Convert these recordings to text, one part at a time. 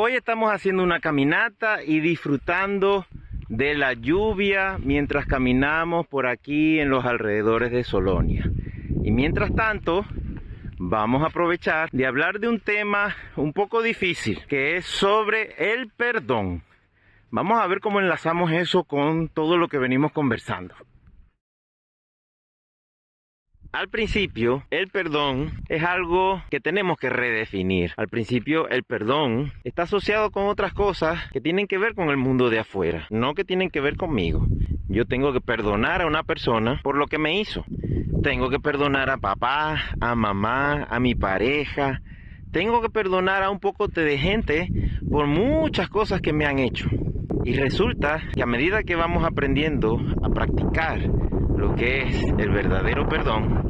Hoy estamos haciendo una caminata y disfrutando de la lluvia mientras caminamos por aquí en los alrededores de Solonia. Y mientras tanto, vamos a aprovechar de hablar de un tema un poco difícil, que es sobre el perdón. Vamos a ver cómo enlazamos eso con todo lo que venimos conversando. Al principio, el perdón es algo que tenemos que redefinir. Al principio, el perdón está asociado con otras cosas que tienen que ver con el mundo de afuera, no que tienen que ver conmigo. Yo tengo que perdonar a una persona por lo que me hizo. Tengo que perdonar a papá, a mamá, a mi pareja. Tengo que perdonar a un poco de gente por muchas cosas que me han hecho. Y resulta que a medida que vamos aprendiendo a practicar lo que es el verdadero perdón,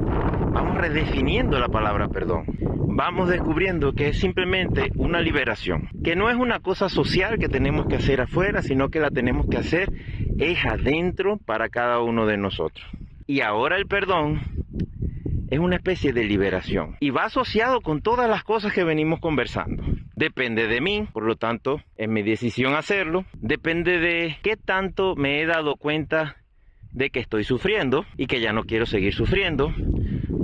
vamos redefiniendo la palabra perdón. Vamos descubriendo que es simplemente una liberación, que no es una cosa social que tenemos que hacer afuera, sino que la tenemos que hacer es adentro para cada uno de nosotros. Y ahora el perdón es una especie de liberación y va asociado con todas las cosas que venimos conversando. Depende de mí, por lo tanto, es mi decisión hacerlo. Depende de qué tanto me he dado cuenta de que estoy sufriendo y que ya no quiero seguir sufriendo.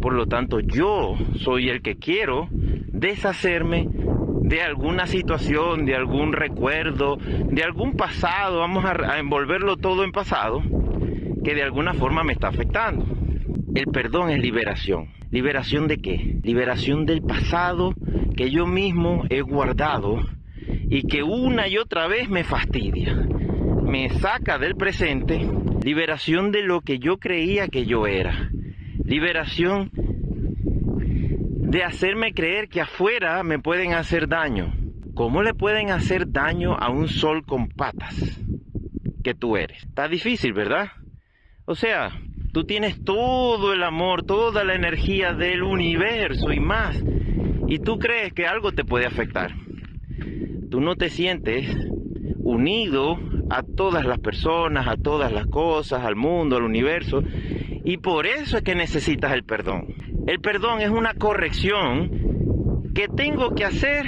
Por lo tanto, yo soy el que quiero deshacerme de alguna situación, de algún recuerdo, de algún pasado, vamos a envolverlo todo en pasado, que de alguna forma me está afectando. El perdón es liberación. ¿Liberación de qué? Liberación del pasado que yo mismo he guardado y que una y otra vez me fastidia. Me saca del presente. Liberación de lo que yo creía que yo era. Liberación de hacerme creer que afuera me pueden hacer daño. ¿Cómo le pueden hacer daño a un sol con patas que tú eres? Está difícil, ¿verdad? O sea, tú tienes todo el amor, toda la energía del universo y más, y tú crees que algo te puede afectar. Tú no te sientes unido a todas las personas, a todas las cosas, al mundo, al universo, y por eso es que necesitas el perdón. El perdón es una corrección que tengo que hacer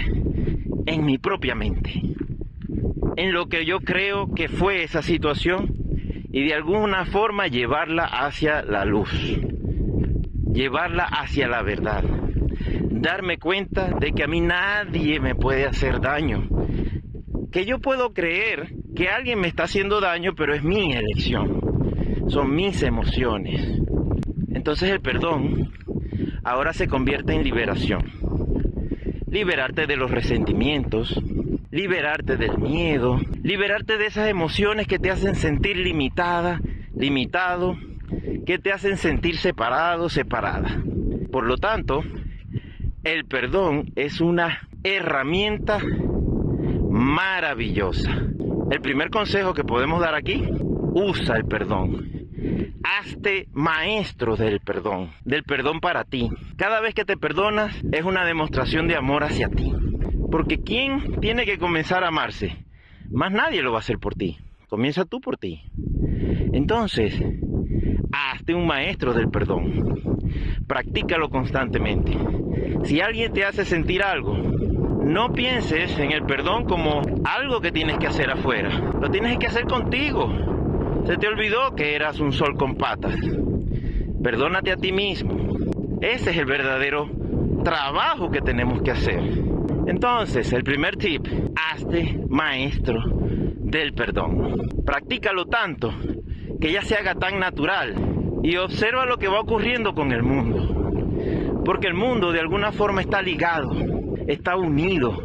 en mi propia mente, en lo que yo creo que fue esa situación, y de alguna forma llevarla hacia la luz, llevarla hacia la verdad, darme cuenta de que a mí nadie me puede hacer daño, que yo puedo creer que alguien me está haciendo daño, pero es mi elección, son mis emociones. Entonces el perdón ahora se convierte en liberación. Liberarte de los resentimientos, liberarte del miedo, liberarte de esas emociones que te hacen sentir limitada, limitado, que te hacen sentir separado, separada. Por lo tanto, el perdón es una herramienta maravillosa. El primer consejo que podemos dar aquí: usa el perdón. Hazte maestro del perdón para ti. Cada vez que te perdonas es una demostración de amor hacia ti. Porque ¿quién tiene que comenzar a amarse? Más nadie lo va a hacer por ti. Comienza tú por ti. Entonces, hazte un maestro del perdón. Practícalo constantemente. Si alguien te hace sentir algo, no pienses en el perdón como algo que tienes que hacer afuera. Lo tienes que hacer contigo. Se te olvidó que eras un sol con patas. Perdónate a ti mismo. Ese es el verdadero trabajo que tenemos que hacer. Entonces, el primer tip: hazte maestro del perdón. Practícalo tanto que ya se haga tan natural y observa lo que va ocurriendo con el mundo. Porque el mundo de alguna forma está ligado, está unido,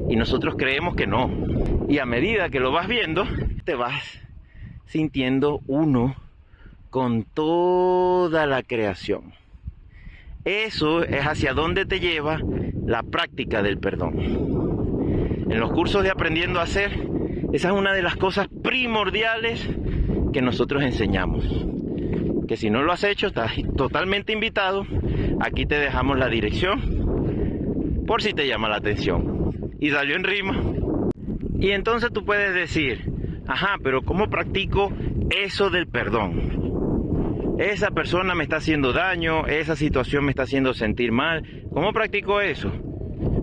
y nosotros creemos que no. Y a medida que lo vas viendo, te vas sintiendo uno con toda la creación. Eso es hacia donde te lleva la práctica del perdón. En los cursos de Aprendiendo a Ser, esa es una de las cosas primordiales que nosotros enseñamos. Que si no lo has hecho, estás totalmente invitado. Aquí te dejamos la dirección por si te llama la atención. Y salió en rima. Y entonces tú puedes decir: ajá, pero ¿cómo practico eso del perdón? Esa persona me está haciendo daño, esa situación me está haciendo sentir mal. ¿Cómo practico eso?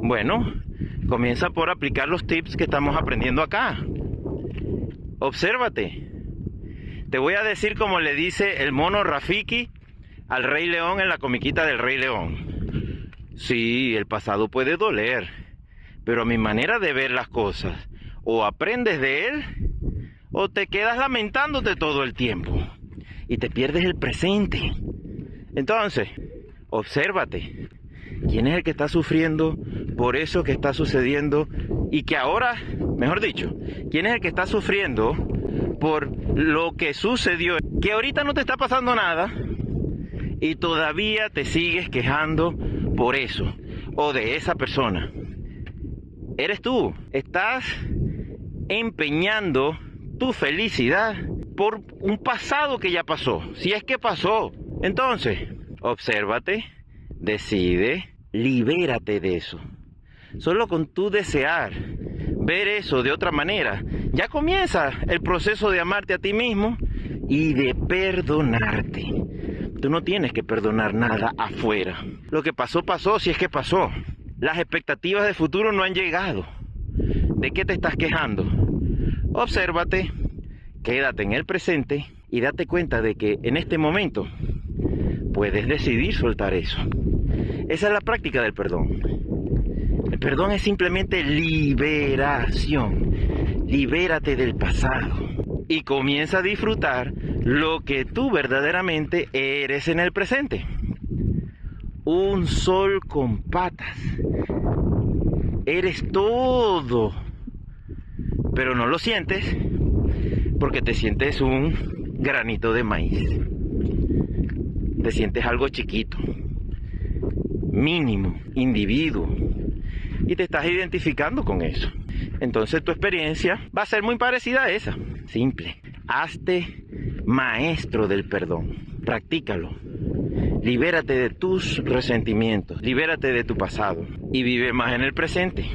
Bueno, Comienza por aplicar los tips que estamos aprendiendo acá. Obsérvate. Te voy a decir como le dice el mono Rafiki al Rey León en la comiquita del Rey León. Sí, el pasado puede doler, pero a mi manera de ver las cosas, o aprendes de él, o te quedas lamentándote todo el tiempo y te pierdes el presente. Entonces, obsérvate. ¿Quién es el que está sufriendo por eso que está sucediendo? Y que ahora, mejor dicho, ¿quién es el que está sufriendo por lo que sucedió? Que ahorita no te está pasando nada y todavía te sigues quejando por eso o de esa persona. Eres tú. Estás empeñando tu felicidad por un pasado que ya pasó, si es que pasó. Entonces, obsérvate, decide, libérate de eso. Solo con tu desear ver eso de otra manera, ya comienza el proceso de amarte a ti mismo y de perdonarte. Tú no tienes que perdonar nada afuera. Lo que pasó, pasó, si es que pasó. Las expectativas de futuro no han llegado. ¿De qué te estás quejando? Obsérvate, quédate en el presente y date cuenta de que en este momento puedes decidir soltar eso. Esa es la práctica del perdón. El perdón es simplemente liberación. Libérate del pasado y comienza a disfrutar lo que tú verdaderamente eres en el presente. Un sol con patas. Eres todo. Pero no lo sientes porque te sientes un granito de maíz. Te sientes algo chiquito, mínimo, individuo, y te estás identificando con eso. Entonces tu experiencia va a ser muy parecida a esa. Simple. Hazte maestro del perdón. Practícalo. Libérate de tus resentimientos. Libérate de tu pasado. Y vive más en el presente.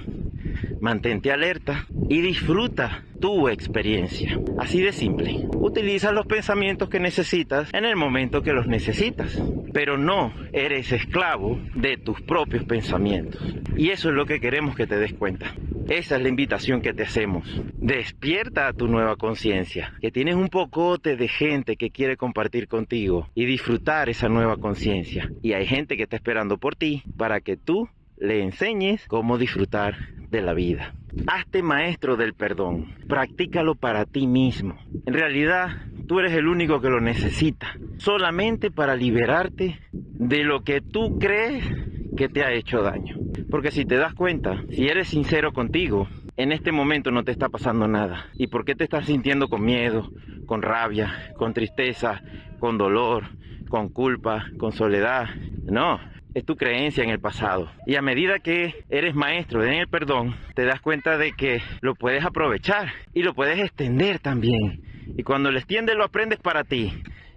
Mantente alerta y disfruta tu experiencia. Así de simple. Utiliza los pensamientos que necesitas en el momento que los necesitas. Pero no eres esclavo de tus propios pensamientos. Y eso es lo que queremos que te des cuenta. Esa es la invitación que te hacemos. Despierta a tu nueva conciencia, que tienes un pocote de gente que quiere compartir contigo y disfrutar esa nueva conciencia. Y hay gente que está esperando por ti para que tú le enseñes cómo disfrutar de la vida. Hazte maestro del perdón. Practícalo para ti mismo. En realidad, tú eres el único que lo necesita. Solamente para liberarte de lo que tú crees que te ha hecho daño. Porque si te das cuenta, si eres sincero contigo, en este momento no te está pasando nada. ¿Y por qué te estás sintiendo con miedo, con rabia, con tristeza, con dolor, con culpa, con soledad? No, es tu creencia en el pasado. Y a medida que eres maestro en el perdón, te das cuenta de que lo puedes aprovechar y lo puedes extender también. Y cuando lo extiendes lo aprendes para ti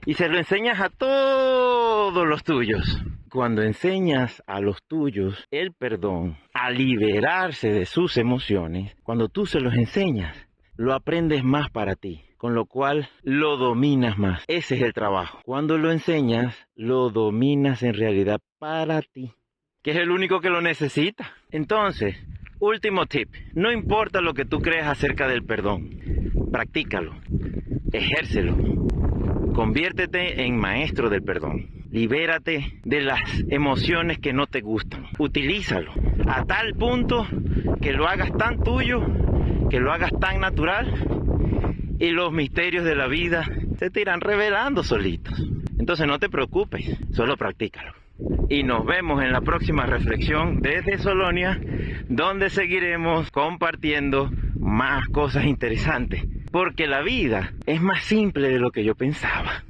y se lo enseñas a todos los tuyos. Cuando enseñas a los tuyos el perdón, a liberarse de sus emociones, cuando tú se los enseñas, lo aprendes más para ti, con lo cual lo dominas más. Ese es el trabajo. Cuando lo enseñas, lo dominas en realidad para ti, que es el único que lo necesita. Entonces, último tip, no importa lo que tú creas acerca del perdón, practícalo, ejércelo, conviértete en maestro del perdón. Libérate de las emociones que no te gustan. Utilízalo a tal punto que lo hagas tan tuyo, que lo hagas tan natural y los misterios de la vida se te irán revelando solitos. Entonces no te preocupes, solo practícalo. Y nos vemos en la próxima reflexión desde Solonia, donde seguiremos compartiendo más cosas interesantes. Porque la vida es más simple de lo que yo pensaba.